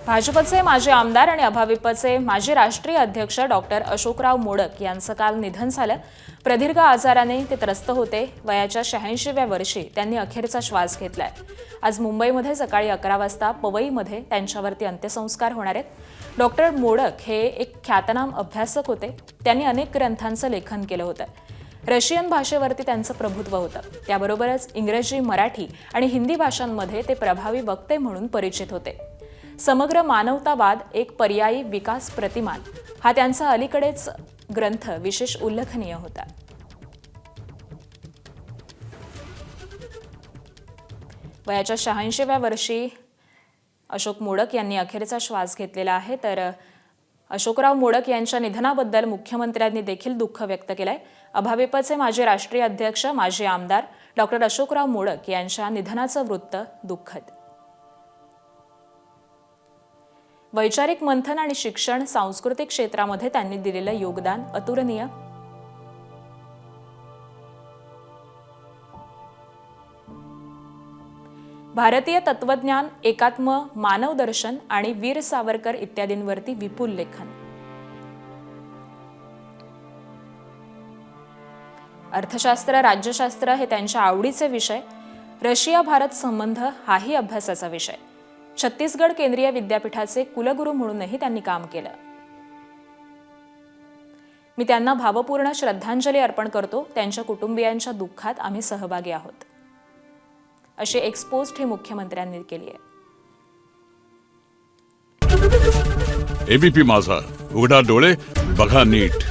भाजपचे माजी आमदार आणि अभाविपचे माजी राष्ट्रीय अध्यक्ष डॉक्टर अशोकराव मोडक यांचं काल निधन झालं। प्रदीर्घ आजाराने ते त्रस्त होते। वयाच्या 86व्या वर्षी त्यांनी अखेरचा श्वास घेतलाय। आज मुंबईमध्ये सकाळी 11 वाजता पवईमध्ये त्यांच्यावरती अंत्यसंस्कार होणार आहेत। डॉक्टर मोडक हे एक ख्यातनाम अभ्यासक होते। त्यांनी अनेक ग्रंथांचं लेखन केलं होतं। रशियन भाषेवरती त्यांचं प्रभुत्व होतं। त्याबरोबरच इंग्रजी, मराठी आणि हिंदी भाषांमध्ये ते प्रभावी वक्ते म्हणून परिचित होते। समग्र मानवतावाद एक पर्यायी विकास प्रतिमान हा त्यांचा अलीकडेच ग्रंथ विशेष उल्लेखनीय होता। वयाच्या 86व्या वर्षी अशोक मोडक यांनी अखेरचा श्वास घेतलेला आहे। तर अशोकराव मोडक यांच्या निधनाबद्दल मुख्यमंत्र्यांनी देखील दुःख व्यक्त केलंय। अभाविपचे माजी राष्ट्रीय अध्यक्ष माजी आमदार डॉक्टर अशोकराव मोडक यांच्या निधनाचं वृत्त दुःखद। वैचारिक मंथन आणि शिक्षण सांस्कृतिक क्षेत्रामध्ये त्यांनी दिलेलं योगदान अतुलनीय। भारतीय तत्वज्ञान, एकात्म मानवदर्शन आणि वीर सावरकर इत्यादींवरती विपुल लेखन। अर्थशास्त्र, राज्यशास्त्र हे त्यांच्या आवडीचे विषय। रशिया भारत संबंध हाही अभ्यासाचा विषय। छत्तीसगड केंद्रीय विद्यापीठाचे कुलगुरू म्हणूनही त्यांनी काम केलं। मी त्यांना भावपूर्ण श्रद्धांजली अर्पण करतो। त्यांच्या कुटुंबियांच्या दुःखात आम्ही सहभागी आहोत, अशी एक्सपोस्ट ही मुख्यमंत्र्यांनी केली आहे। एबीपी माझा, उघडा डोळे बघा नीट।